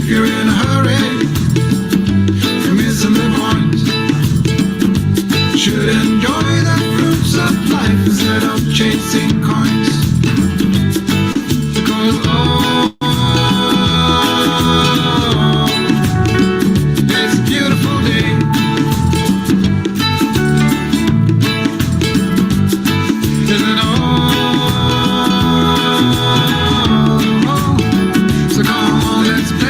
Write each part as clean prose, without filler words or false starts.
if you're in a hurry, you're missing the point. Should enjoy the fruits of life instead of chasing coins. Because it's a beautiful day. Isn't it all? So come on, let's play.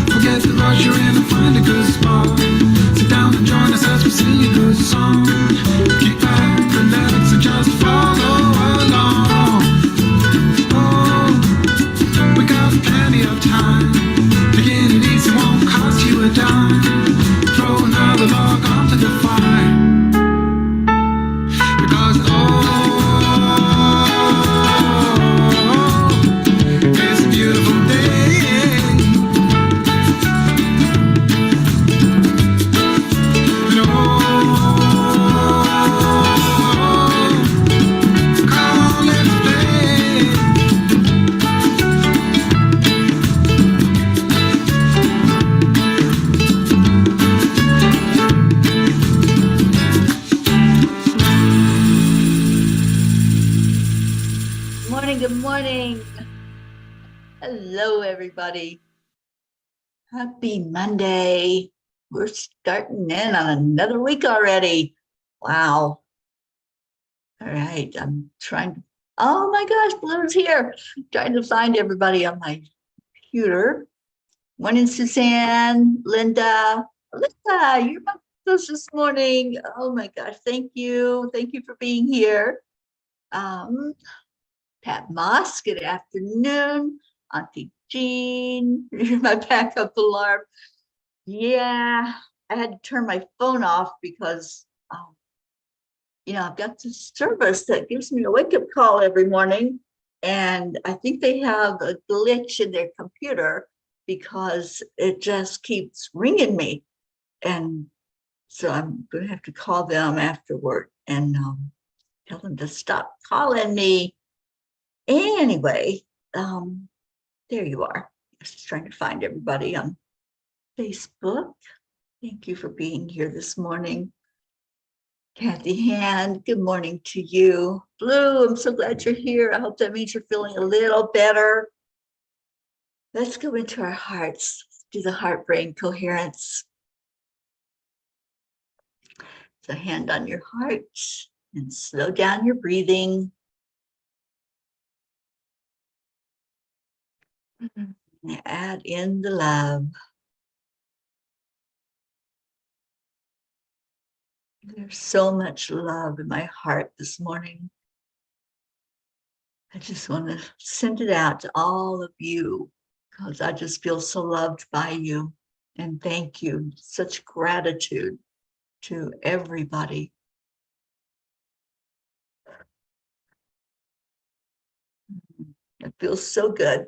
Forget the rush you're in and find a good spot. Sit down and join us as we sing a good song. Kick back, relax, and just follow along. Oh, we got plenty of time. Taking it easy won't cost you a dime. Throw another log onto the fire. Because it's a beautiful day. And come on, let's play. Good morning. Hello, everybody. Happy Monday. We're starting in on another week already. Wow. All right. I'm trying to, oh my gosh, Blue's here. Trying to find everybody on my computer. Morning, Suzanne, Linda. Linda, you're my host this morning. Oh my gosh. Thank you. Thank you for being here. Pat Moss, good afternoon. Auntie Jean, you're my backup alarm. Yeah, I had to turn my phone off because, I've got this service that gives me a wake-up call every morning. And I think they have a glitch in their computer because it just keeps ringing me. And so I'm going to have to call them afterward and tell them to stop calling me. Anyway, there you are. Just trying to find everybody on Facebook. Thank you for being here this morning. Kathy Hand, good morning to you. Blue, I'm so glad you're here. I hope that means you're feeling a little better. Let's go into our hearts. Let's do the heart brain coherence. So hand on your heart and slow down your breathing. Add in the love. There's so much love in my heart this morning. I just want to send it out to all of you because I just feel so loved by you. And thank you. Such gratitude to everybody. It feels so good.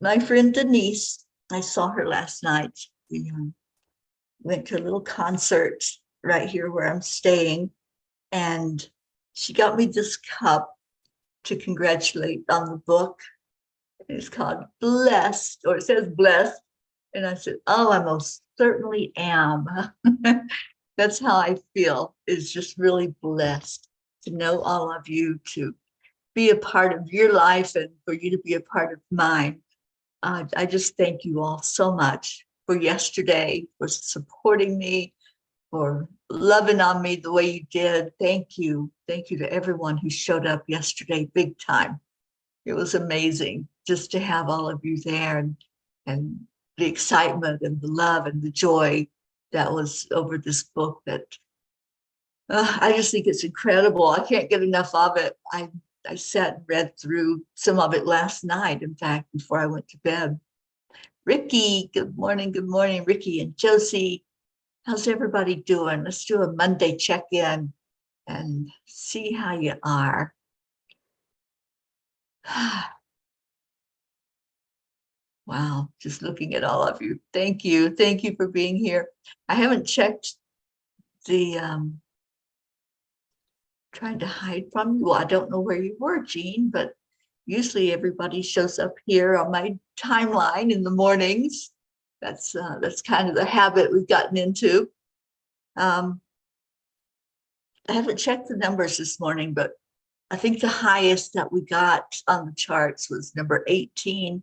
My friend Denise, I saw her last night. We went to a little concert right here where I'm staying. And she got me this cup to congratulate on the book. It's called Blessed, or it says Blessed. And I said, oh, I most certainly am. That's how I feel, is just really blessed to know all of you, to be a part of your life and for you to be a part of mine. I just thank you all so much for yesterday, for supporting me, for loving on me the way you did. Thank you. Thank you to everyone who showed up yesterday, big time. It was amazing just to have all of you there, and the excitement and the love and the joy that was over this book that I just think it's incredible. I can't get enough of it. I sat and read through some of it last night, in fact, before I went to bed. Ricky, good morning, Ricky and Josie. How's everybody doing? Let's do a Monday check-in and see how you are. Wow, just looking at all of you. Thank you. Thank you for being here. I haven't checked the trying to hide from you. Well, I don't know where you were, Jean, but usually everybody shows up here on my timeline in the mornings. That's kind of the habit we've gotten into. I haven't checked the numbers this morning, but I think the highest that we got on the charts was number 18,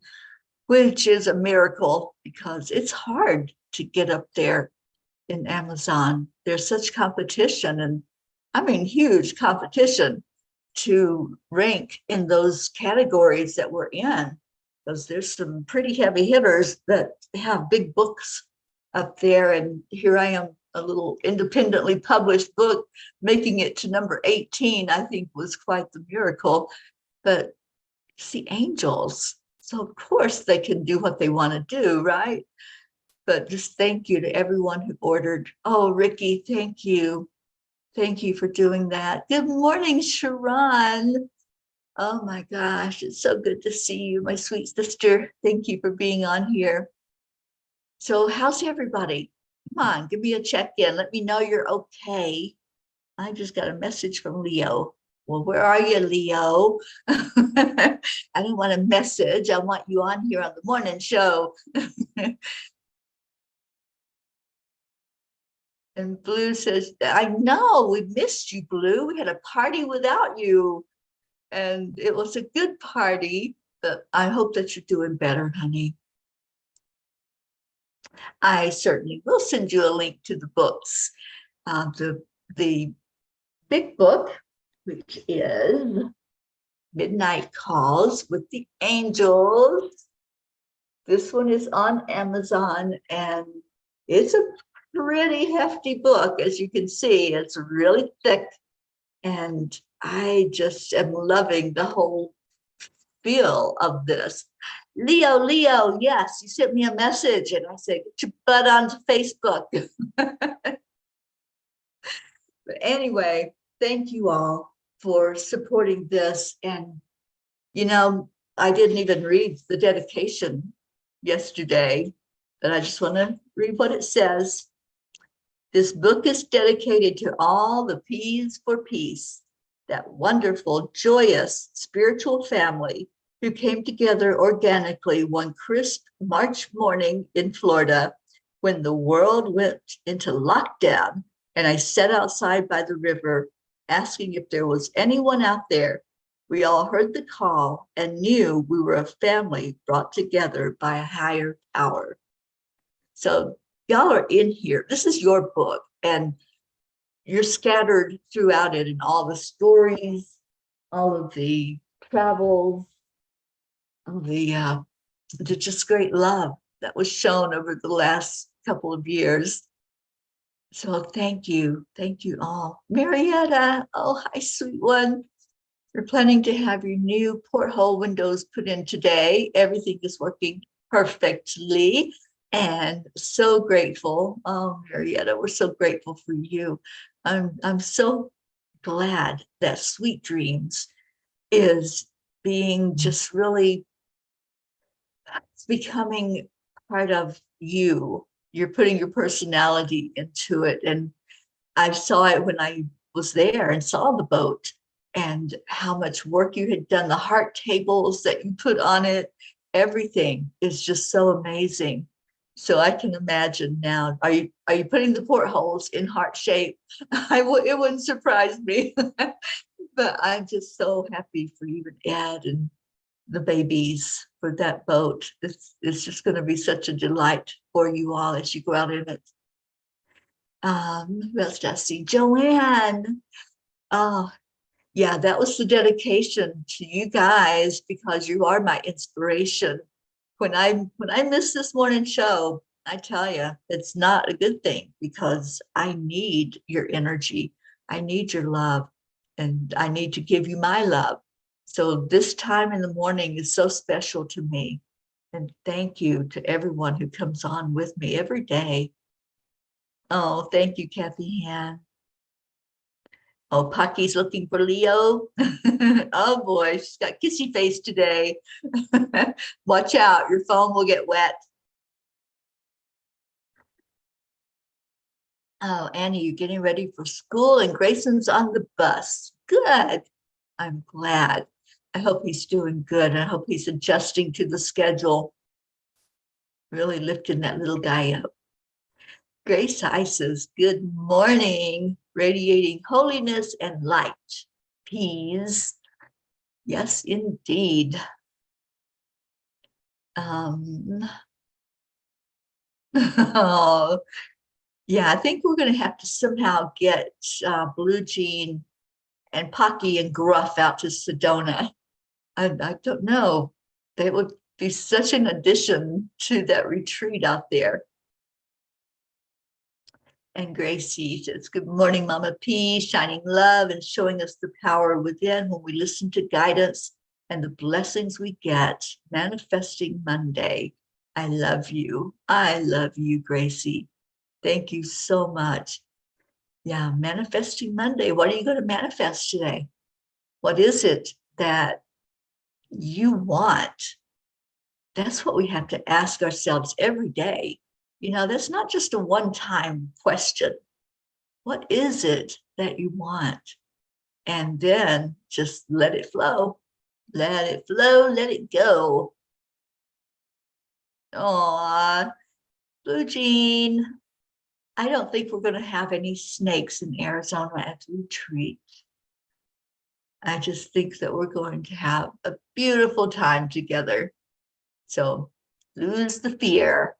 which is a miracle because it's hard to get up there in Amazon. There's such competition, and I mean huge competition to rank in those categories that we're in, because there's some pretty heavy hitters that have big books up there. And here I am, a little independently published book, making it to number 18, I think was quite the miracle. But see, angels, so of course they can do what they want to do, right? But just thank you to everyone who ordered. Oh, Ricky, thank you. Thank you for doing that. Good morning, Sharon. Oh my gosh, it's so good to see you, my sweet sister. Thank you for being on here. So how's everybody? Come on, give me a check-in. Let me know you're okay. I just got a message from Leo. Well, where are you, Leo? I don't want a message. I want you on here on the morning show. And Blue says, I know, we missed you, Blue. We had a party without you. And it was a good party, but I hope that you're doing better, honey. I certainly will send you a link to the books. The big book, which is Midnight Calls with the Angels. This one is on Amazon, and it's a pretty hefty book. As you can see, it's really thick, and I just am loving the whole feel of this. Leo, yes, you sent me a message, and I said, get your butt onto Facebook. But anyway, thank you all for supporting this. And, you know, I didn't even read the dedication yesterday, but I just want to read what it says. This book is dedicated to all the P's for Peace, that wonderful, joyous, spiritual family who came together organically one crisp March morning in Florida when the world went into lockdown, and I sat outside by the river asking if there was anyone out there. We all heard the call and knew we were a family brought together by a higher power. So y'all are in here. This is your book, and you're scattered throughout it, and all the stories, all of the travels, all the just great love that was shown over the last couple of years. So thank you all. Marietta, oh, hi, sweet one. You're planning to have your new porthole windows put in today. Everything is working perfectly, and so grateful. Oh, Marietta, we're so grateful for you. I'm so glad that Sweet Dreams is being just really, it's becoming part of you. You're putting your personality into it. And I saw it when I was there and saw the boat and how much work you had done, the heart tables that you put on it, everything is just so amazing. So I can imagine now, are you putting the portholes in heart shape? It wouldn't surprise me, but I'm just so happy for you and Ed and the babies for that boat. It's just going to be such a delight for you all as you go out in it. Who else did I see? Joanne. Oh, yeah, that was the dedication to you guys because you are my inspiration. When I miss this morning show, I tell you, it's not a good thing because I need your energy. I need your love, and I need to give you my love. So this time in the morning is so special to me. And thank you to everyone who comes on with me every day. Oh, thank you, Kathy Han. Oh, Pocky's looking for Leo. Oh boy, she's got kissy face today. Watch out, your phone will get wet. Oh, Annie, you're getting ready for school and Grayson's on the bus. Good. I'm glad. I hope he's doing good. I hope he's adjusting to the schedule, really lifting that little guy up. Grace I says, good morning, radiating holiness and light. Peace. Yes, indeed. Oh, yeah, I think we're going to have to somehow get Blue Jean and Pocky and Gruff out to Sedona. I don't know. They would be such an addition to that retreat out there. And Gracie says, good morning, Mama P, shining love and showing us the power within when we listen to guidance and the blessings we get. Manifesting Monday. I love you. I love you, Gracie. Thank you so much. Yeah, manifesting Monday. What are you going to manifest today? What is it that you want? That's what we have to ask ourselves every day. You know, that's not just a one-time question. What is it that you want? And then just let it flow. Let it flow, let it go. Oh, Blue Jean, I don't think we're going to have any snakes in Arizona at the retreat. I just think that we're going to have a beautiful time together. So lose the fear.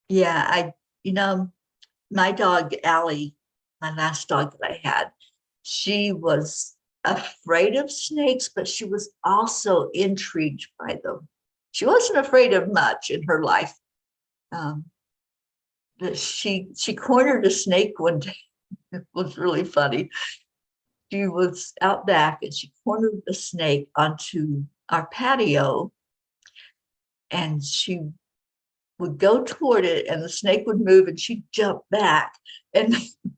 Yeah, my dog, Allie, my last dog that I had, she was afraid of snakes, but she was also intrigued by them. She wasn't afraid of much in her life. But she cornered a snake one day. It was really funny. She was out back and she cornered the snake onto our patio, and she would go toward it and the snake would move and she'd jump back. And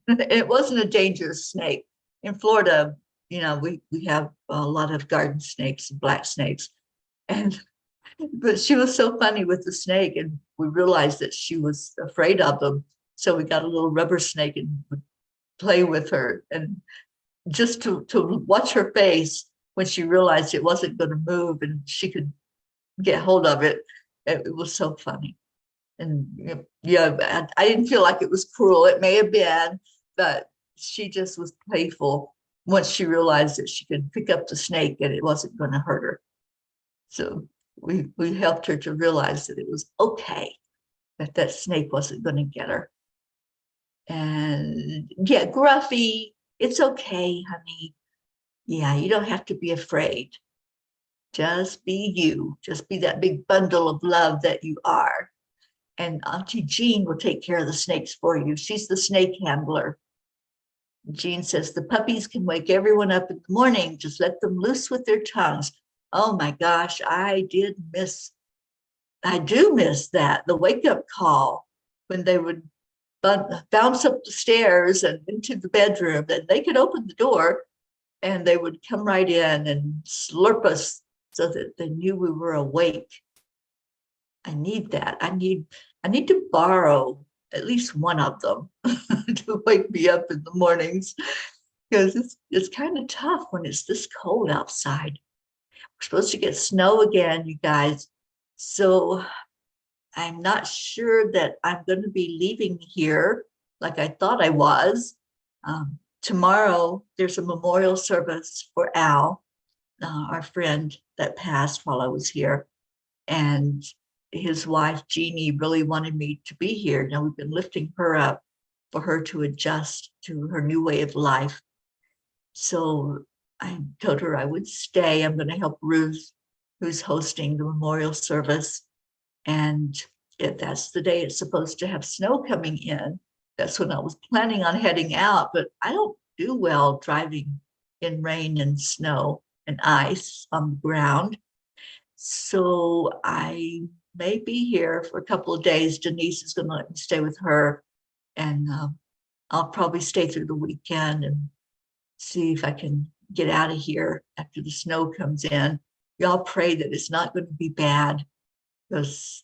it wasn't a dangerous snake. In Florida, you know, we have a lot of garden snakes and black snakes. But she was so funny with the snake, and we realized that she was afraid of them. So we got a little rubber snake and would play with her, and just to watch her face when she realized it wasn't going to move and she could get hold of it. It was so funny. And yeah, I didn't feel like it was cruel. It may have been, but she just was playful once she realized that she could pick up the snake and it wasn't going to hurt her. So we helped her to realize that it was okay, that that snake wasn't going to get her. And yeah, Gruffy, it's okay, honey. Yeah, you don't have to be afraid. Just be you. Just be that big bundle of love that you are. And Auntie Jean will take care of the snakes for you. She's the snake handler. Jean says the puppies can wake everyone up in the morning. Just let them loose with their tongues. Oh my gosh, I do miss that, the wake up call when they would bounce up the stairs and into the bedroom, and they could open the door and they would come right in and slurp us so that they knew we were awake. I need that. I need to borrow at least one of them to wake me up in the mornings, because it's kind of tough when it's this cold outside. We're supposed to get snow again, you guys. So I'm not sure that I'm going to be leaving here like I thought I was. Tomorrow, there's a memorial service for Al, our friend that passed while I was here. And his wife, Jeannie, really wanted me to be here. Now we've been lifting her up for her to adjust to her new way of life. So I told her I would stay. I'm going to help Ruth, who's hosting the memorial service. And if that's the day it's supposed to have snow coming in, that's when I was planning on heading out. But I don't do well driving in rain and snow and ice on the ground. So I may be here for a couple of days. Denise is going to let me stay with her. And I'll probably stay through the weekend and see if I can get out of here after the snow comes in. Y'all pray that it's not going to be bad, because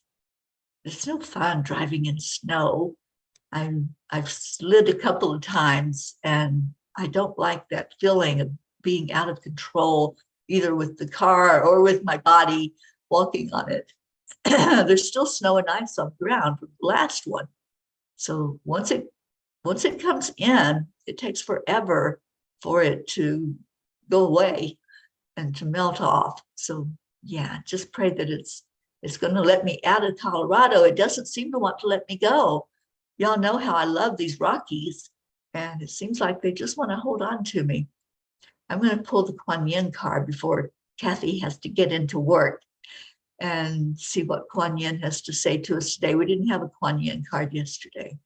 it's no fun driving in snow. I've slid a couple of times, and I don't like that feeling of being out of control, either with the car or with my body walking on it. There's still snow and ice on the ground from the last one. So once it comes in, it takes forever for it to go away and to melt off. So yeah, just pray that it's going to let me out of Colorado. It doesn't seem to want to let me go. Y'all know how I love these Rockies, and it seems like they just want to hold on to me. I'm going to pull the Kuan Yin card before Kathy has to get into work and see what Kuan Yin has to say to us today. We didn't have a Kuan Yin card yesterday.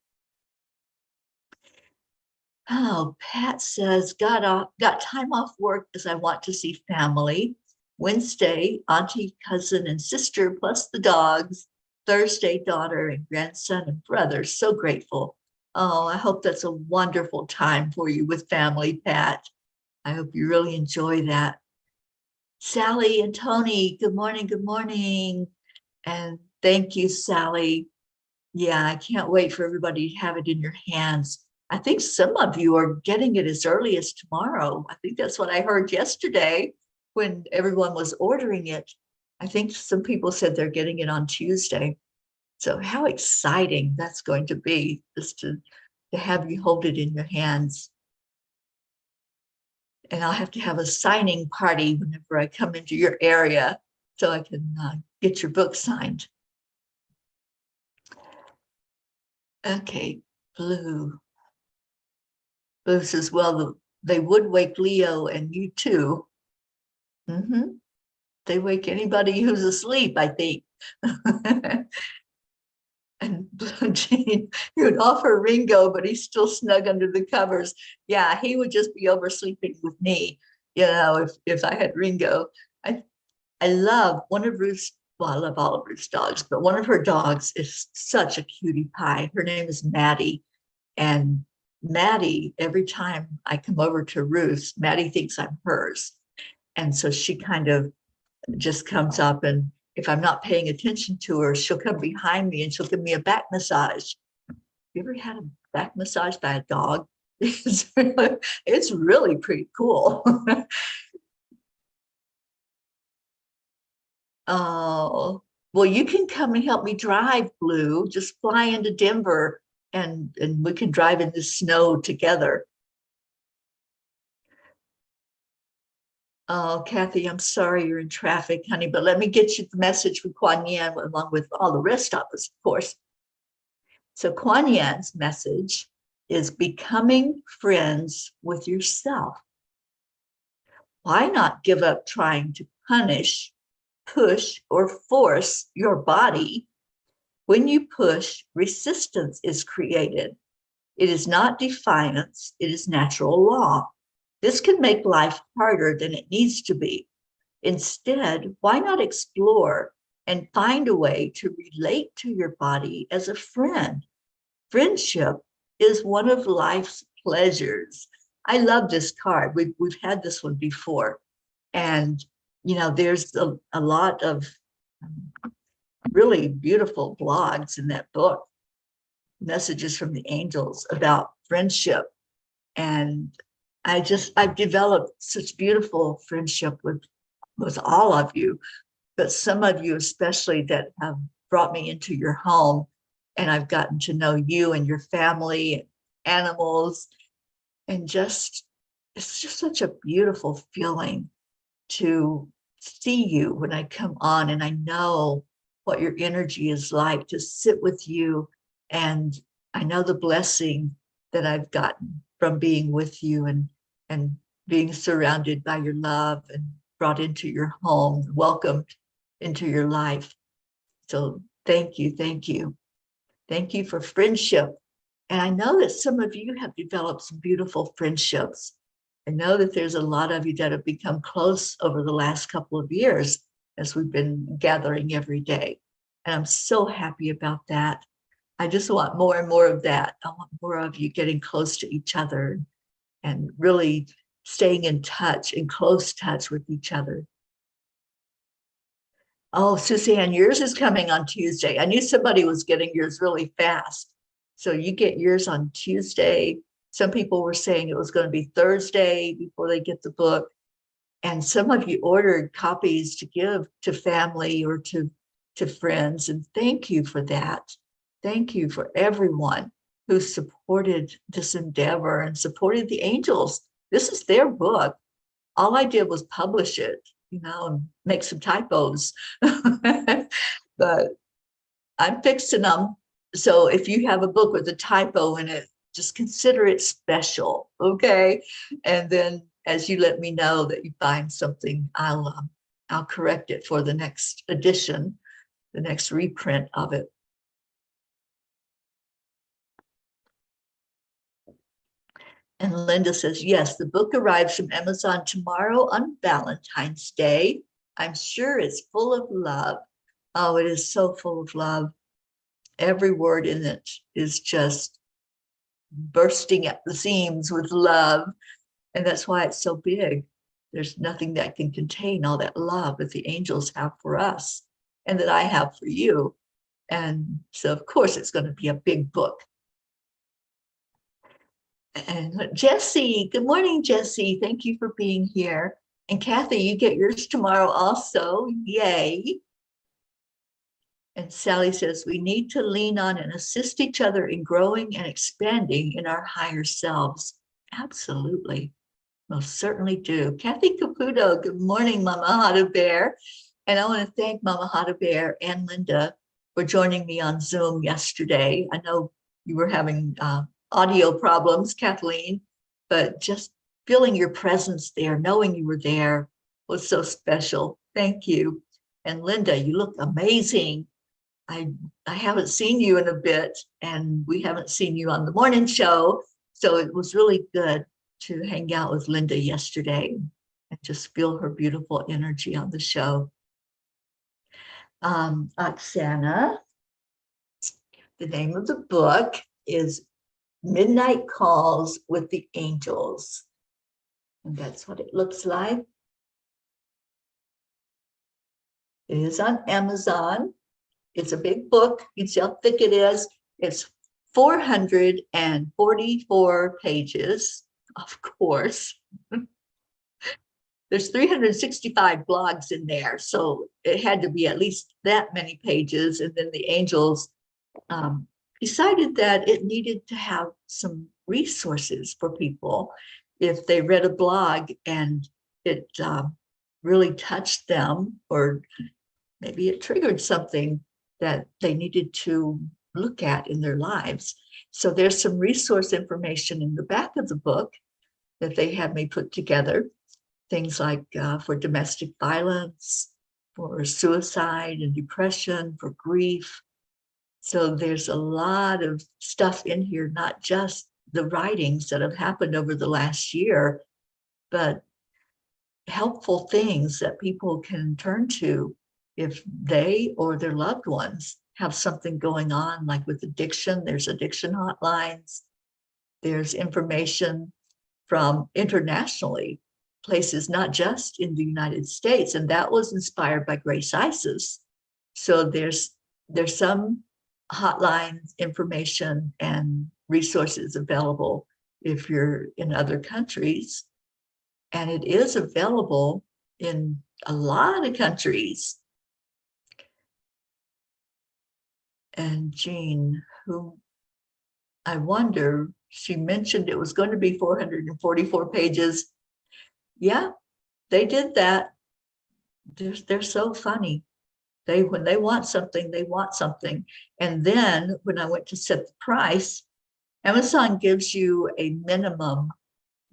Oh, Pat says, got time off work as I want to see family. Wednesday, auntie, cousin, and sister, plus the dogs. Thursday, daughter and grandson and brother. So grateful. Oh, I hope that's a wonderful time for you with family, Pat. I hope you really enjoy that. Sally and Tony, good morning, good morning. And thank you, Sally. Yeah, I can't wait for everybody to have it in your hands. I think some of you are getting it as early as tomorrow. I think that's what I heard yesterday when everyone was ordering it. I think some people said they're getting it on Tuesday. So how exciting that's going to be, just to have you hold it in your hands. And I'll have to have a signing party whenever I come into your area so I can get your book signed. Okay, Blue. Blue says, well, they would wake Leo and you too. They wake anybody who's asleep, I think. And Blue Jean, you would offer Ringo, but he's still snug under the covers. Yeah, he would just be oversleeping with me, if I had Ringo. I love one of Ruth's, well, I love all of Ruth's dogs, but one of her dogs is such a cutie pie. Her name is Maddie. And Maddie, every time I come over to Ruth's, Maddie thinks I'm hers. And so she kind of just comes up, and if I'm not paying attention to her, she'll come behind me and she'll give me a back massage. You ever had a back massage by a dog? It's really pretty cool. Oh, well, you can come and help me drive, Blue. Just fly into Denver and we can drive in the snow together. Oh, Kathy, I'm sorry you're in traffic, honey, but let me get you the message from Kuan Yin along with all the rest of us, of course. So Kuan Yin's message is becoming friends with yourself. Why not give up trying to punish, push, or force your body? When you push, resistance is created. It is not defiance, it is natural law. This can make life harder than it needs to be. Instead, why not explore and find a way to relate to your body as a friend? Friendship is one of life's pleasures. I love this card. We've had this one before. And, there's a lot of really beautiful blogs in that book, Messages from the Angels, about friendship. And I've developed such beautiful friendship with all of you, but some of you especially that have brought me into your home, and I've gotten to know you and your family and animals, and it's just such a beautiful feeling to see you when I come on, and I know what your energy is like, to sit with you, and I know the blessing that I've gotten from being with you and being surrounded by your love and brought into your home, welcomed into your life. So thank you, thank you. Thank you for friendship. And I know that some of you have developed some beautiful friendships. I know that there's a lot of you that have become close over the last couple of years as we've been gathering every day. And I'm so happy about that. I just want more and more of that. I want more of you getting close to each other and really staying in touch, in close touch with each other. Oh, Suzanne, yours is coming on Tuesday. I knew somebody was getting yours really fast. So you get yours on Tuesday. Some people were saying it was going to be Thursday before they get the book. And some of you ordered copies to give to family or to friends. And thank you for that. Thank you for everyone who supported this endeavor and supported the angels. This is their book. All I did was publish it, and make some typos. But I'm fixing them. So if you have a book with a typo in it, just consider it special, okay? And then as you let me know that you find something, I'll correct it for the next edition, the next reprint of it. And Linda says, yes, the book arrives from Amazon tomorrow on Valentine's Day. I'm sure it's full of love. Oh, it is so full of love. Every word in it is just bursting at the seams with love. And that's why it's so big. There's nothing that can contain all that love that the angels have for us and that I have for you. And so, of course, it's going to be a big book. And Jessie, good morning, Jessie. Thank you for being here. And Kathy, you get yours tomorrow also. Yay. And Sally says, we need to lean on and assist each other in growing and expanding in our higher selves. Absolutely. Most certainly do. Kathy Caputo, good morning, Mama Hada Bear. And I want to thank Mama Hada Bear and Linda for joining me on Zoom yesterday. I know you were having audio problems, Kathleen, but just feeling your presence there, knowing you were there was so special. Thank you. And Linda, you look amazing. I haven't seen you in a bit, and we haven't seen you on the morning show. So it was really good to hang out with Linda yesterday and just feel her beautiful energy on the show. Oksana, the name of the book is Midnight Calls with the Angels. And that's what it looks like. It is on Amazon. It's a big book. You see how thick it is. It's 444 pages, of course. There's 365 blogs in there, so it had to be at least that many pages. And then the angels decided that it needed to have some resources for people if they read a blog and it really touched them, or maybe it triggered something that they needed to look at in their lives. So there's some resource information in the back of the book that they had me put together. Things like for domestic violence, for suicide and depression, for grief. So there's a lot of stuff in here, not just the writings that have happened over the last year, but helpful things that people can turn to if they or their loved ones have something going on, like with addiction. There's addiction hotlines. There's information from internationally, places not just in the United States, and that was inspired by Grace Isis. So there's some hotlines, information, and resources available if you're in other countries. And it is available in a lot of countries. And Jean, who I wonder, she mentioned it was going to be 444 pages. Yeah, they did that. They're so funny. When they want something, they want something. And then when I went to set the price, Amazon gives you a minimum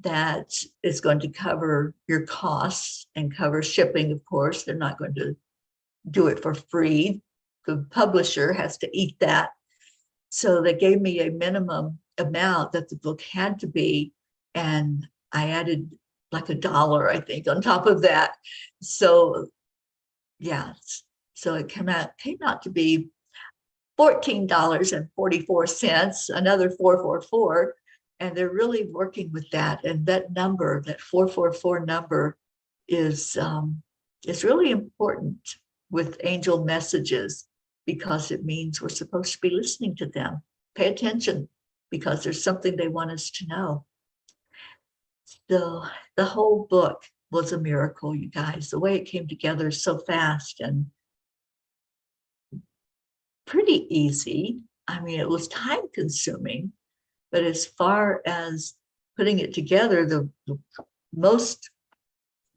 that is going to cover your costs and cover shipping, of course. They're not going to do it for free. The publisher has to eat that. So they gave me a minimum amount that the book had to be, and I added like $1, I think, on top of that. So yeah, so it came out to be $14.44, another 444. And they're really working with that. And that number, that 444 number is really important with angel messages because it means we're supposed to be listening to them. Pay attention because there's something they want us to know. The whole book was a miracle, you guys. The way it came together so fast and pretty easy. I mean, it was time consuming, but as far as putting it together, the most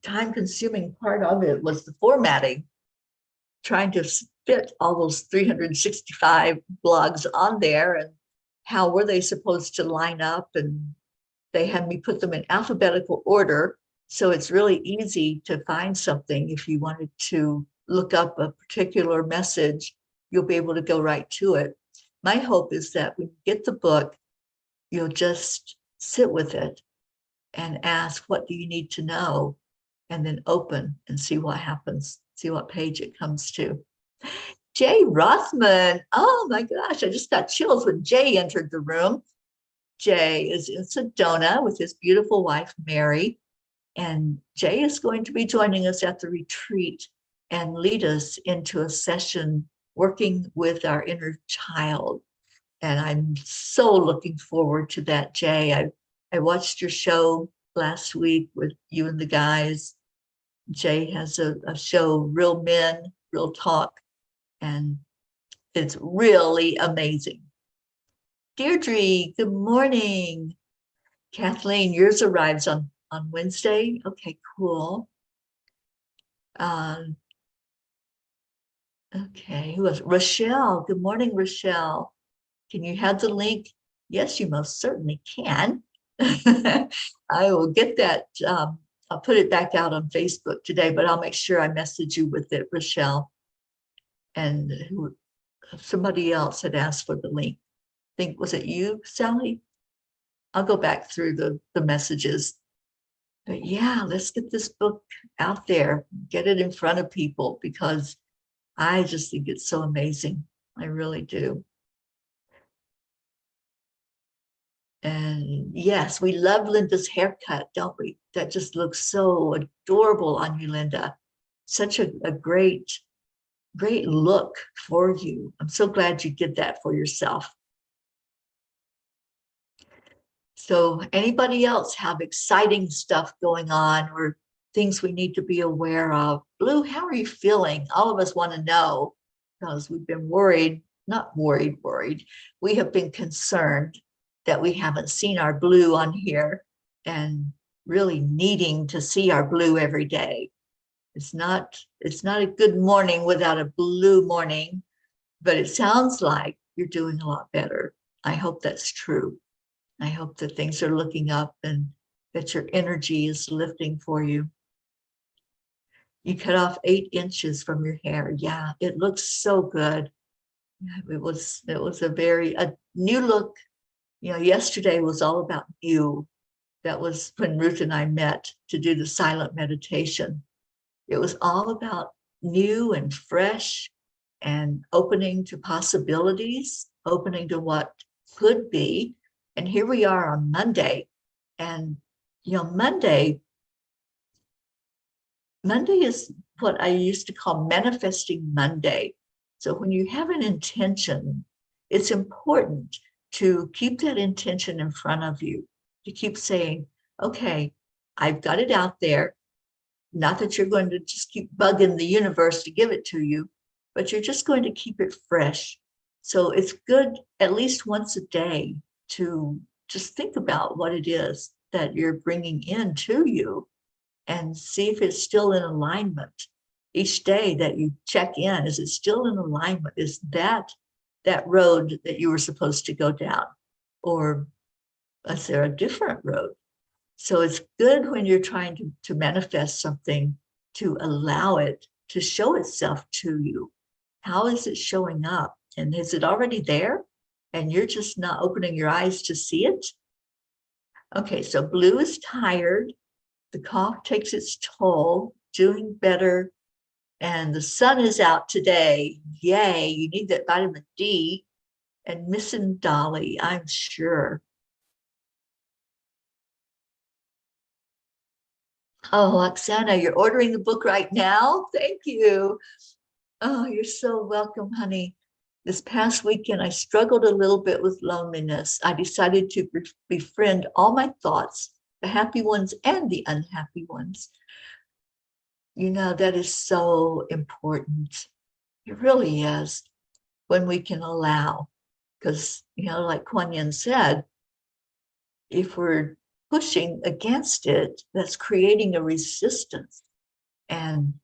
time consuming part of it was the formatting, trying to fit all those 365 blogs on there and how were they supposed to line up. And they had me put them in alphabetical order. So it's really easy to find something. If you wanted to look up a particular message, you'll be able to go right to it. My hope is that when you get the book, you'll just sit with it and ask, what do you need to know? And then open and see what happens, see what page it comes to. Jay Rothman, oh my gosh, I just got chills when Jay entered the room. Jay is in Sedona with his beautiful wife, Mary. And Jay is going to be joining us at the retreat and lead us into a session working with our inner child. And I'm so looking forward to that, Jay. I watched your show last week with you and the guys. Jay has a show, Real Men, Real Talk, and it's really amazing. Deirdre, good morning. Kathleen, yours arrives on Wednesday. Okay, cool. Okay, who else? Rochelle, good morning, Rochelle. Can you have the link? Yes, you most certainly can. I will get that. I'll put it back out on Facebook today, but I'll make sure I message you with it, Rochelle. And somebody else had asked for the link. I think, was it you, Sally? I'll go back through the messages. But yeah, let's get this book out there, get it in front of people, because I just think it's so amazing. I really do. And yes, we love Linda's haircut, don't we? That just looks so adorable on you, Linda. Such a great look for you. I'm so glad you did that for yourself. So anybody else have exciting stuff going on or things we need to be aware of? Blue, how are you feeling? All of us want to know because we've been worried, not worried. We have been concerned that we haven't seen our Blue on here and really needing to see our Blue every day. It's not a good morning without a Blue morning, but it sounds like you're doing a lot better. I hope that's true. I hope that things are looking up and that your energy is lifting for you. You cut off 8 inches from your hair. Yeah, it looks so good. It was a new look. You know, yesterday was all about new. That was when Ruth and I met to do the silent meditation. It was all about new and fresh and opening to possibilities, opening to what could be. And here we are on Monday. And, you know, Monday is what I used to call manifesting Monday. So when you have an intention, it's important to keep that intention in front of you, to keep saying, okay, I've got it out there. Not that you're going to just keep bugging the universe to give it to you, but you're just going to keep it fresh. So it's good at least once a day to just think about what it is that you're bringing in to you and see if it's still in alignment. Each day that you check in, is it still in alignment? Is that road that you were supposed to go down? Or is there a different road? So it's good when you're trying to manifest something to allow it to show itself to you. How is it showing up? And is it already there? And you're just not opening your eyes to see it? Okay, so Blue is tired. The cough takes its toll, doing better. And the sun is out today. Yay, you need that vitamin D. And missing Dolly, I'm sure. Oh, Oksana, you're ordering the book right now? Thank you. Oh, you're so welcome, honey. This past weekend, I struggled a little bit with loneliness. I decided to befriend all my thoughts, the happy ones and the unhappy ones. You know, that is so important. It really is when we can allow, because, you know, like Kuan Yin said, if we're pushing against it, that's creating a resistance. And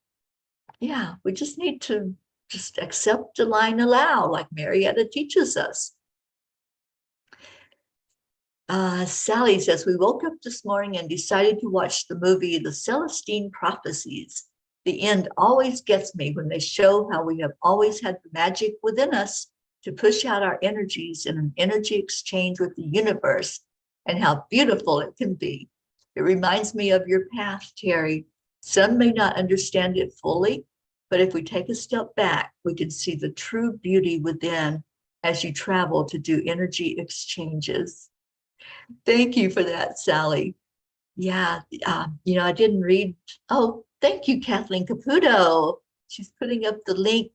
yeah, we just need to just accept, align, allow, like Marietta teaches us. Sally says, we woke up this morning and decided to watch the movie The Celestine Prophecies. The end always gets me when they show how we have always had the magic within us to push out our energies in an energy exchange with the universe, and how beautiful it can be. It reminds me of your path, Teri. Some may not understand it fully, but if we take a step back, we can see the true beauty within as you travel to do energy exchanges. Thank you for that, Sally. Yeah, you know, I didn't read. Oh, thank you, Kathleen Caputo. She's putting up the link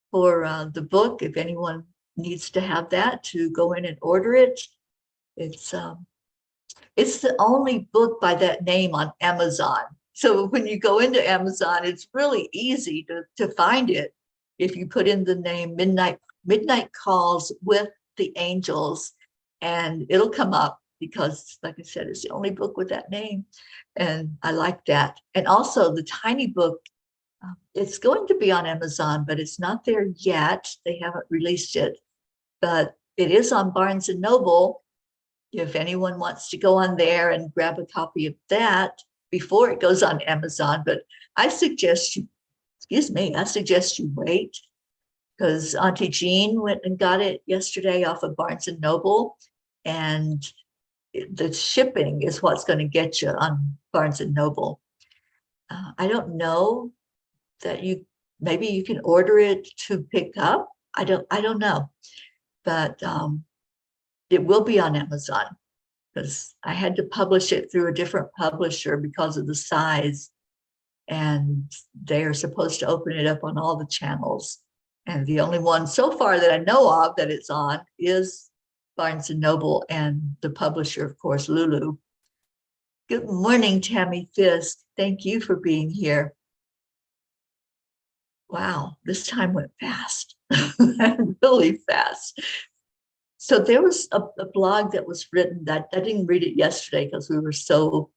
for the book if anyone needs to have that to go in and order it. It's the only book by that name on Amazon. So when you go into Amazon, it's really easy to find it. If you put in the name Midnight Calls with the Angels, and it'll come up, because like I said, it's the only book with that name. And I like that. And also the tiny book, it's going to be on Amazon, but it's not there yet. They haven't released it, but it is on Barnes and Noble. If anyone wants to go on there and grab a copy of that before it goes on Amazon, but I suggest you, I suggest you wait, because Auntie Jean went and got it yesterday off of Barnes and Noble, and the shipping is what's going to get you on Barnes and Noble. I don't know that maybe you can order it to pick up. I don't know, but it will be on Amazon, because I had to publish it through a different publisher because of the size, and they are supposed to open it up on all the channels. And the only one so far that I know of that it's on is Barnes and Noble, and the publisher, of course, Lulu. Good morning, Tammy Fisk. Thank you for being here. Wow, this time went fast, really fast. So there was a blog that was written that I didn't read it yesterday because we were so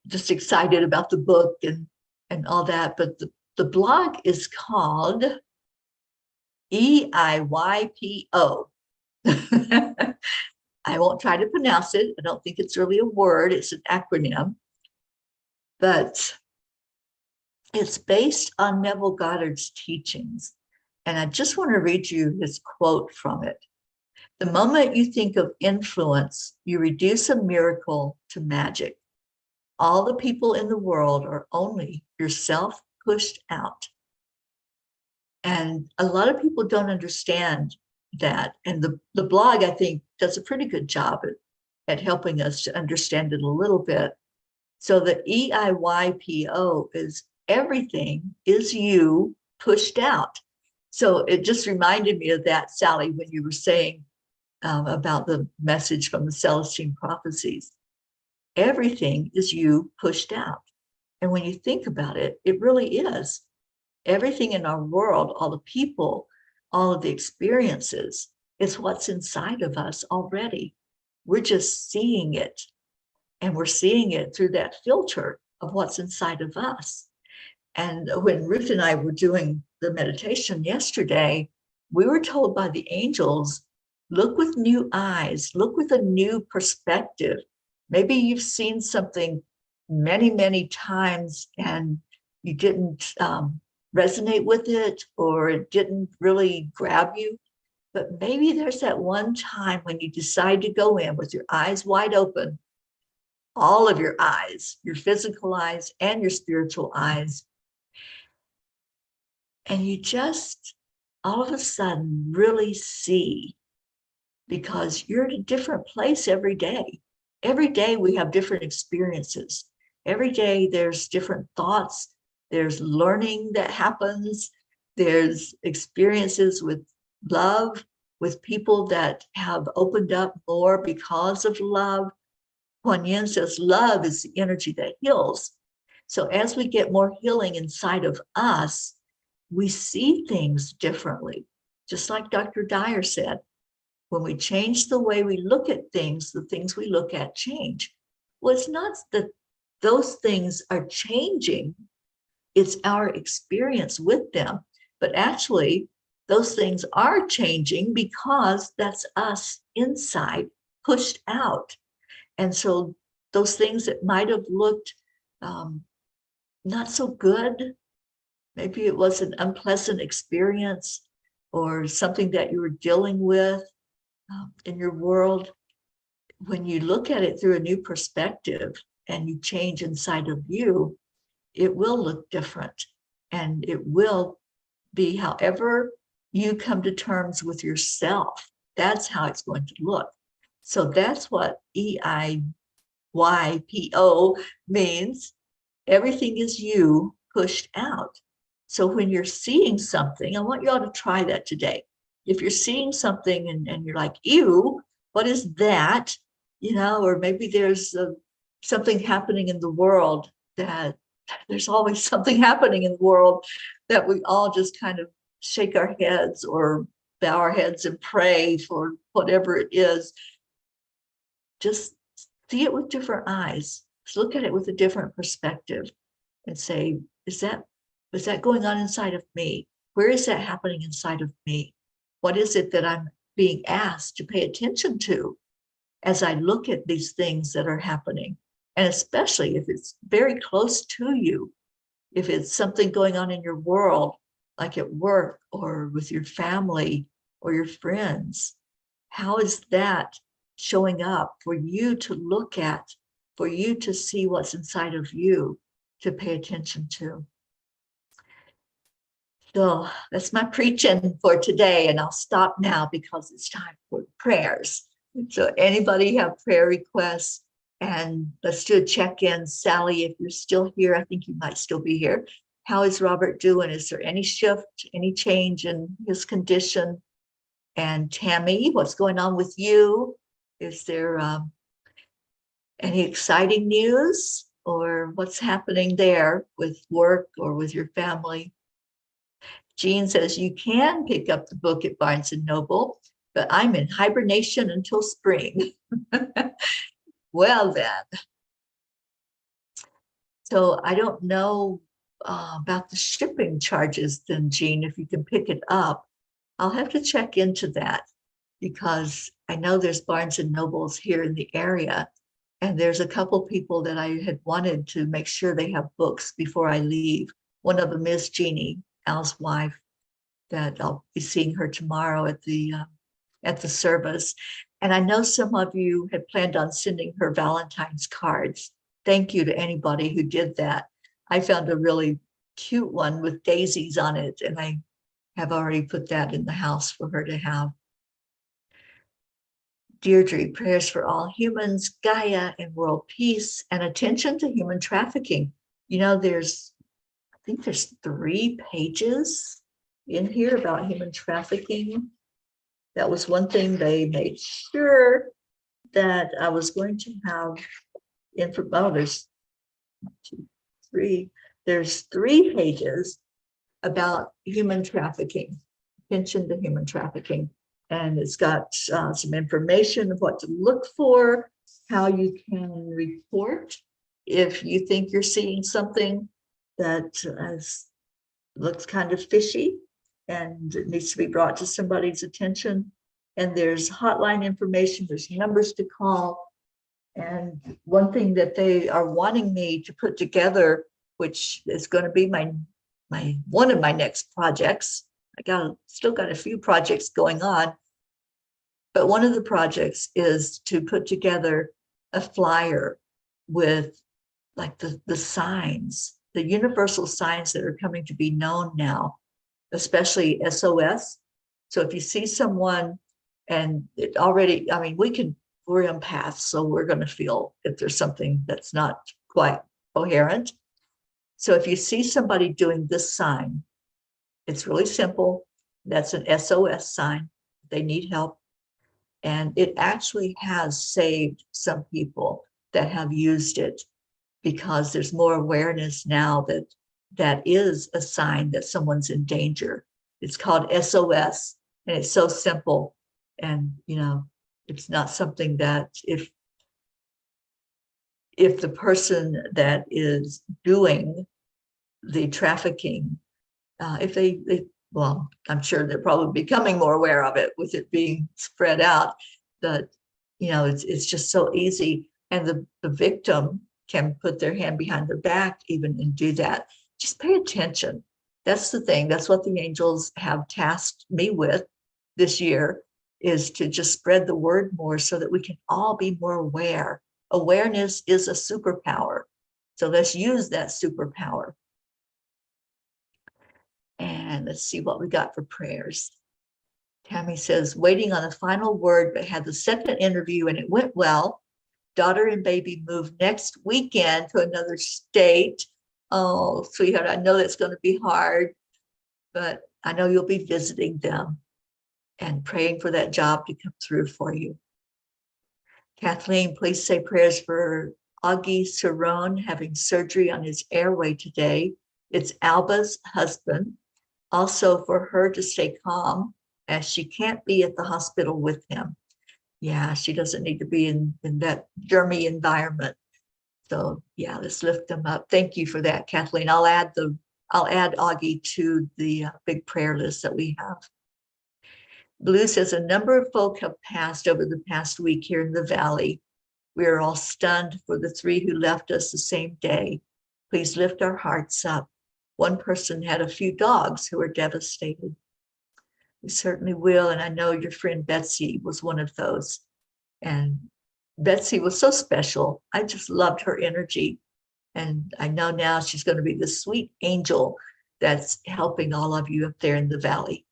just excited about the book and all that. But the blog is called EIYPO. I won't try to pronounce it. I don't think it's really a word. It's an acronym. But it's based on Neville Goddard's teachings. And I just want to read you his quote from it. The moment you think of influence, you reduce a miracle to magic. All the people in the world are only yourself pushed out. And a lot of people don't understand that. And the blog, I think, does a pretty good job at helping us to understand it a little bit. So the EIYPO is everything is you pushed out. So it just reminded me of that, Sally, when you were saying about the message from the Celestine Prophecies. Everything is you pushed out. And when you think about it, it really is. Everything in our world, all the people, all of the experiences, is what's inside of us already. We're just seeing it. And we're seeing it through that filter of what's inside of us. And when Ruth and I were doing the meditation yesterday, we were told by the angels, look with new eyes, look with a new perspective. Maybe you've seen something many, many times and you didn't resonate with it, or it didn't really grab you. But maybe there's that one time when you decide to go in with your eyes wide open, all of your eyes, your physical eyes and your spiritual eyes, And you just all of a sudden really see, because you're in a different place every day. Every day we have different experiences. Every day there's different thoughts. There's learning that happens. There's experiences with love, with people that have opened up more because of love. Kuan Yin says love is the energy that heals. So as we get more healing inside of us, we see things differently. Just like Dr. Dyer said, when we change the way we look at things, the things we look at change. Well, it's not that those things are changing, it's our experience with them. But actually, those things are changing because that's us inside, pushed out. And so those things that might have looked not so good, maybe it was an unpleasant experience or something that you were dealing with in your world, when you look at it through a new perspective and you change inside of you, it will look different. And it will be however you come to terms with yourself. That's how it's going to look. So that's what EIYPO means. Everything is you pushed out. So when you're seeing something, I want you all to try that today. If you're seeing something and you're like, ew, what is that? You know, or maybe there's something happening in the world, that there's always something happening in the world that we all just kind of shake our heads or bow our heads and pray for whatever it is. Just see it with different eyes. Just look at it with a different perspective and say, is that going on inside of me? Where is that happening inside of me? What is it that I'm being asked to pay attention to as I look at these things that are happening? And especially if it's very close to you, if it's something going on in your world, like at work or with your family or your friends, how is that showing up for you to look at, for you to see what's inside of you, to pay attention to? So that's my preaching for today, and I'll stop now because it's time for prayers. So anybody have prayer requests? And let's do a check-in. Sally, if you're still here, I think you might still be here. How is Robert doing? Is there any shift, any change in his condition? And Tammy, what's going on with you? Is there any exciting news, or what's happening there with work or with your family? Jean says, you can pick up the book at Barnes & Noble, but I'm in hibernation until spring. Well then. So I don't know about the shipping charges then, Jean, if you can pick it up. I'll have to check into that, because I know there's Barnes & Nobles here in the area, and there's a couple people that I had wanted to make sure they have books before I leave. One of them is Jeannie, Al's wife, that I'll be seeing her tomorrow at the service. And I know some of you had planned on sending her Valentine's cards. Thank you to anybody who did that. I found a really cute one with daisies on it, and I have already put that in the house for her to have. Deirdre, prayers for all humans, Gaia, and world peace, and attention to human trafficking. You know, I think there's 3 pages in here about human trafficking. That was one thing they made sure that I was going to have info. Oh, there's 2, 3. There's 3 pages about human trafficking, attention to human trafficking. And it's got some information of what to look for, how you can report if you think you're seeing something that looks kind of fishy and it needs to be brought to somebody's attention. And there's hotline information, there's numbers to call. And one thing that they are wanting me to put together, which is going to be my one of my next projects. Still got a few projects going on, but one of the projects is to put together a flyer with like the signs, the universal signs that are coming to be known now especially SOS. So if you see someone and it already, I mean, we're empaths, so we're going to feel if there's something that's not quite coherent. So if you see somebody doing this sign, it's really simple. That's an SOS sign. They need help. And it actually has saved some people that have used it, because there's more awareness now that that is a sign that someone's in danger. It's called SOS, and it's so simple. And, you know, it's not something that if the person that is doing the trafficking, if well, I'm sure they're probably becoming more aware of it with it being spread out, but, you know, it's just so easy. And the victim can put their hand behind their back even and do that. Just pay attention. That's the thing. That's what the angels have tasked me with this year, is to just spread the word more so that we can all be more aware. Awareness is a superpower. So let's use that superpower. And let's see what we got for prayers. Tammy says, waiting on a final word, but had the second interview and it went well. Daughter and baby moved next weekend to another state. Oh, sweetheart, I know that's going to be hard, but I know you'll be visiting them and praying for that job to come through for you. Kathleen, please say prayers for Augie Cerrone having surgery on his airway today. It's Alba's husband. Also for her to stay calm, as she can't be at the hospital with him. Yeah, she doesn't need to be in that germy environment. So yeah, let's lift them up. Thank you for that, Kathleen. I'll add Augie to the big prayer list that we have. Blue says a number of folk have passed over the past week here in the valley. We are all stunned for the 3 who left us the same day. Please lift our hearts up. One person had a few dogs who were devastated. We certainly will. And I know your friend Betsy was one of those. And Betsy was so special. I just loved her energy. And I know now she's going to be the sweet angel that's helping all of you up there in the valley.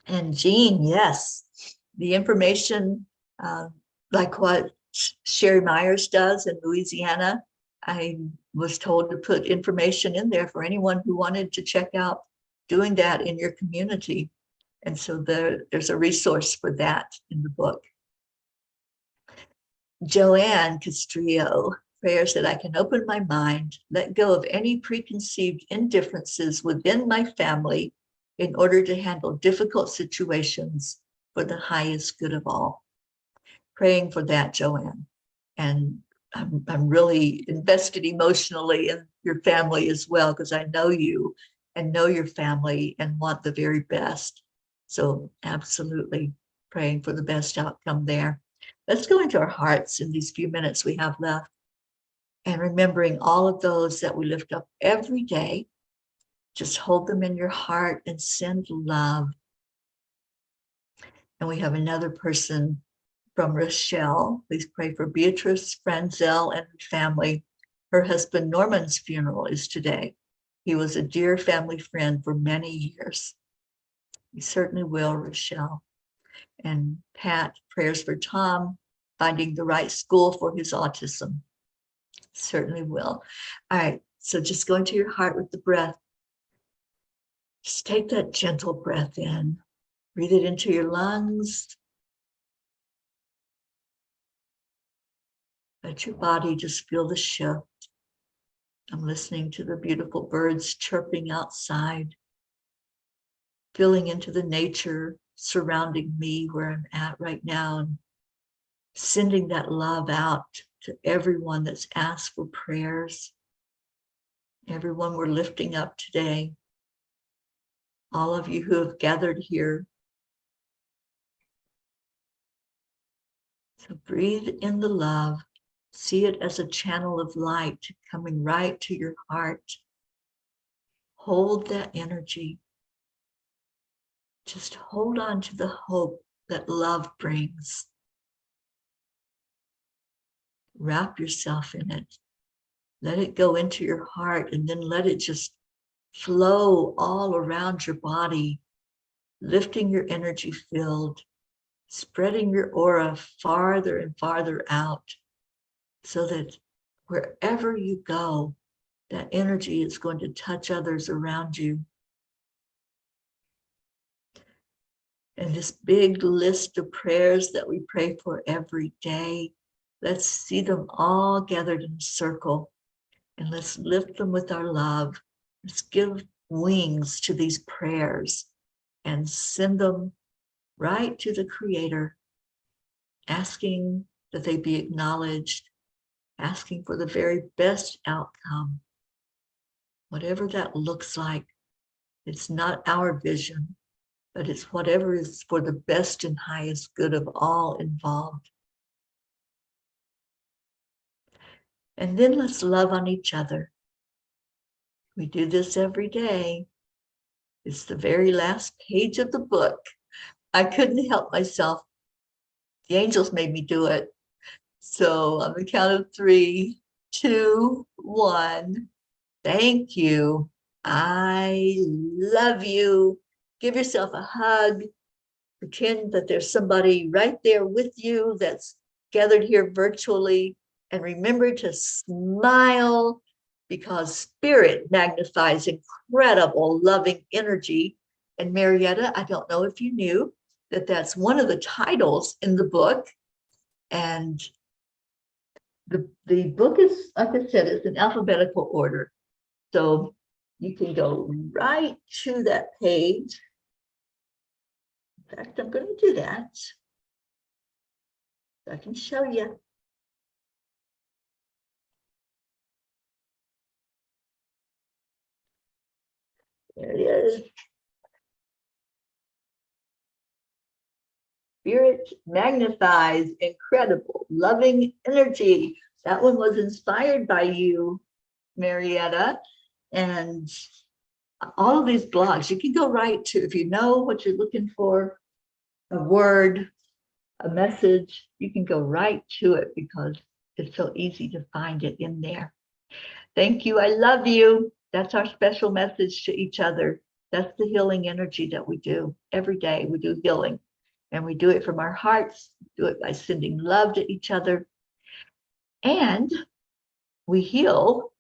And Jean, yes, the information, like what Sherry Myers does in Louisiana, I was told to put information in there for anyone who wanted to check out doing that in your community. And so there's a resource for that in the book. Joanne Castrillo, prayers that I can open my mind, let go of any preconceived indifferences within my family in order to handle difficult situations for the highest good of all. Praying for that, Joanne. And I'm really invested emotionally in your family as well, because I know you and know your family and want the very best. So absolutely praying for the best outcome there. Let's go into our hearts in these few minutes we have left, and remembering all of those that we lift up every day. Just hold them in your heart and send love. And we have another person from Rochelle. Please pray for Beatrice Franzel and her family. Her husband Norman's funeral is today. He was a dear family friend for many years. We certainly will, Rochelle. And Pat, prayers for Tom, finding the right school for his autism. Certainly will. All right, so just go into your heart with the breath. Just take that gentle breath in. Breathe it into your lungs. Let your body just feel the shift. I'm listening to the beautiful birds chirping outside, feeling into the nature surrounding me where I'm at right now, and sending that love out to everyone that's asked for prayers, everyone we're lifting up today, all of you who have gathered here. So breathe in the love. See it as a channel of light coming right to your heart. Hold that energy. Just hold on to the hope that love brings. Wrap yourself in it. Let it go into your heart and then let it just flow all around your body, lifting your energy field, spreading your aura farther and farther out so that wherever you go, that energy is going to touch others around you. And this big list of prayers that we pray for every day, let's see them all gathered in a circle and let's lift them with our love. Let's give wings to these prayers and send them right to the Creator, asking that they be acknowledged, asking for the very best outcome. Whatever that looks like, it's not our vision, but it's whatever is for the best and highest good of all involved. And then let's love on each other. We do this every day. It's the very last page of the book. I couldn't help myself. The angels made me do it. So on the count of 3, 2, 1, thank you. I love you. Give yourself a hug. Pretend that there's somebody right there with you that's gathered here virtually. And remember to smile, because spirit magnifies incredible loving energy. And Marietta, I don't know if you knew that that's one of the titles in the book. And the book is, like I said, it's in alphabetical order. So you can go right to that page. In fact, I'm going to do that. So I can show you. There it is. Spirit magnifies incredible loving energy. That one was inspired by you, Marietta. And all of these blogs, you can go right to, if you know what you're looking for, a word, a message, you can go right to it because it's so easy to find it in there. Thank you. I love you. That's our special message to each other. That's the healing energy that we do every day. We do healing, and we do it from our hearts, do it by sending love to each other. And we heal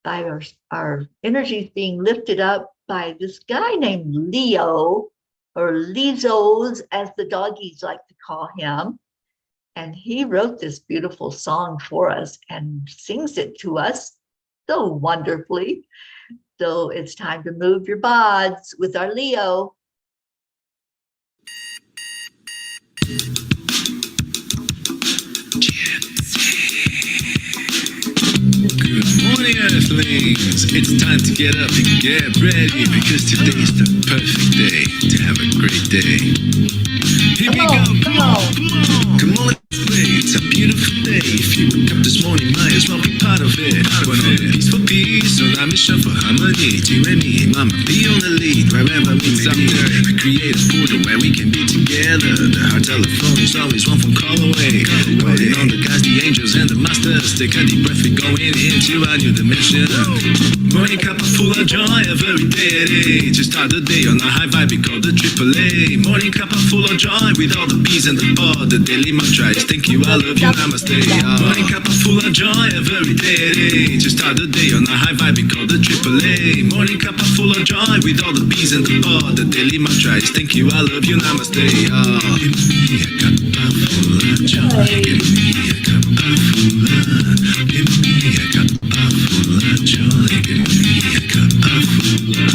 by our energies being lifted up by this guy named Leo, or Lizos, as the doggies like to call him. And he wrote this beautiful song for us and sings it to us so wonderfully. So it's time to move your bods with our Leo. Good morning, Earthlings. It's time to get up and get ready, because today is the perfect day to have a great day. Here we go, come on, let's play. It's a beautiful day. If you woke up this morning, might as well be part of it. One on a piece for peace, on a mission for harmony. You and me, mama, be on the lead wherever we may be. We create a portal where we can be together. The heart telephone is always one phone call away. Waiting on the guys, the angels and the masters. Take a deep breath, we're going into a new dimension. Morning cup full of joy every day. To start the day on a high vibe, we call the AAA. Morning cup full of joy with all the bees and the pod. The daily mantra is thank you, I love you, namaste. Morning cup full of joy every day. To start the day on a high vibe, we call the AAA. Morning cup full of joy with all the bees and the pod. The daily mantra is thank you, I love you, namaste. Give me a cup full of joy. Give me a cup full of. Give me a cup full of joy. Give me a cup full of.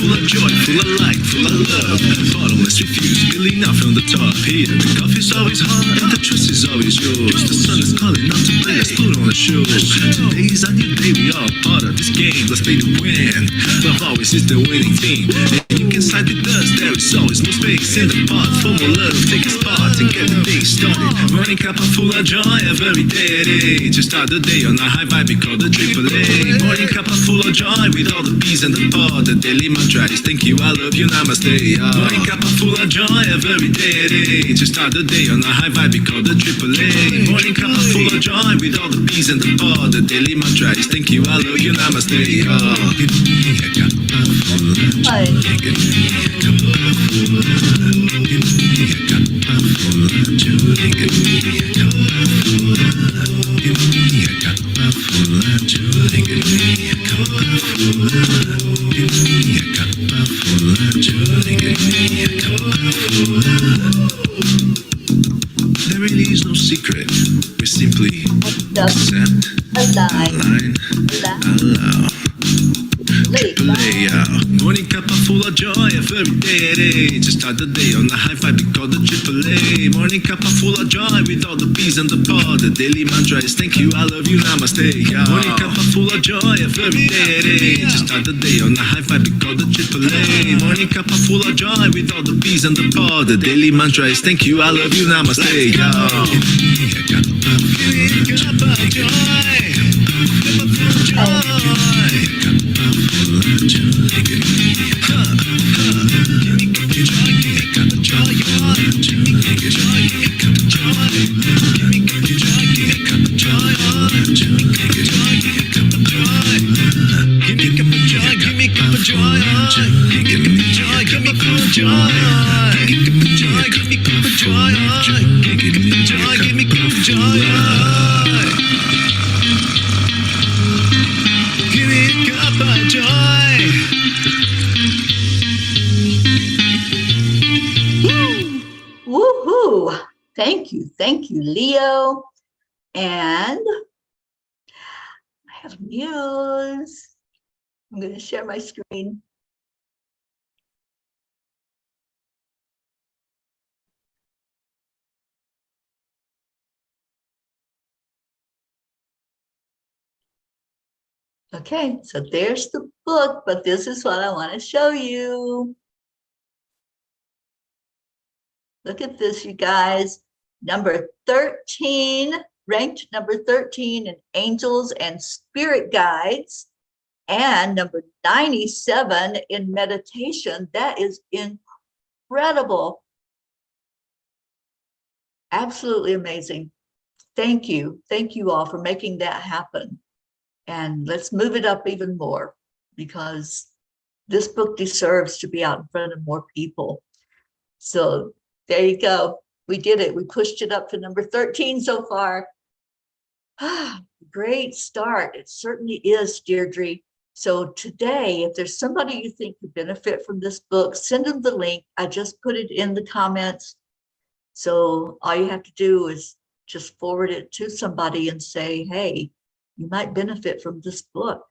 Full of joy, full of light, full of love. Bottomless refuse, spilling out from the top. Here, the coffee's always hot and the truth is always yours. The sun is calling out to play, let's put on a show. Today is a new day, we all part of this game. Let's play to win. Love always is the winning team. And you can side with us, there is There's always more space in the pot for more love. Take a spot and get the day started. Morning cup of full of joy every day. To start the day on a high vibe, we call the AAA. Morning cup of full of joy with all the P's and the pod. The daily mantra is thank you, I love you, namaste. Morning cup of full of joy every day. To start the day on a high vibe, we call the AAA. Morning cup of full of joy with all the P's and the pod. The daily mantra is thank you, I love you, namaste. Give me a cup of full of joy. Give me a cup of full of love. Give me a cup of full of joy. Give me a cup of full of love. Give me a cup of full of joy. Give me a cup of full of love. Give me a cup of full of joy. Give me a cup of full of love. There really is no secret. We simply accept, align, allow. Play out. Morning cup of full of joy every day. To start the day on a high vibe, we call the AAA. Morning cup of full of joy with all the P's and the pod. The daily mantra is thank you, I love you, namaste. Morning cup of full of joy every day. To start the day on a high vibe, we call the AAA. Morning cup of full of joy with all the P's and the pod. The daily mantra is thank you, I love you, namaste. Give me a cup of joy. Cup of joy. Woohoo! Thank you, Leo. And I have news. I'm going to share my screen. Okay, so there's the book, but this is what I want to show you. Look at this, you guys. Number 13, ranked number 13 in angels and spirit guides, and number 97 in meditation. That is incredible. Absolutely amazing. Thank you. Thank you all for making that happen. And let's move it up even more, because this book deserves to be out in front of more people. So there you go. We did it. We pushed it up to number 13 so far. Great start. It certainly is, Deirdre. So today, if there's somebody you think could benefit from this book, send them the link. I just put it in the comments. So all you have to do is just forward it to somebody and say, hey, you might benefit from this book.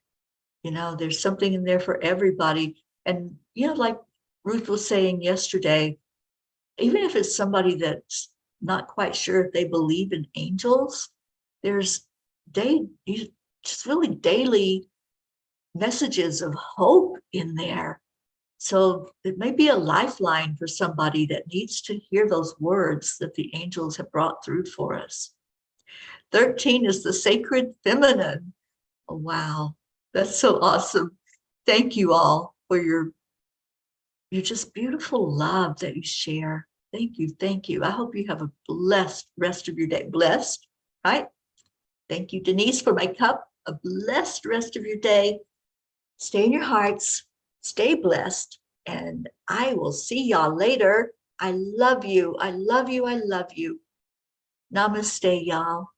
You know, there's something in there for everybody. And, you know, like Ruth was saying yesterday, even if it's somebody that's not quite sure if they believe in angels, there's just really daily messages of hope in there. So it may be a lifeline for somebody that needs to hear those words that the angels have brought through for us. 13 is the sacred feminine. Oh, wow, that's so awesome. Thank you all for your just beautiful love that you share. Thank you, thank you. I hope you have a blessed rest of your day. Blessed, right? Thank you, Denise, for my cup. A blessed rest of your day. Stay in your hearts, stay blessed, and I will see y'all later. I love you, I love you, I love you. Namaste, y'all.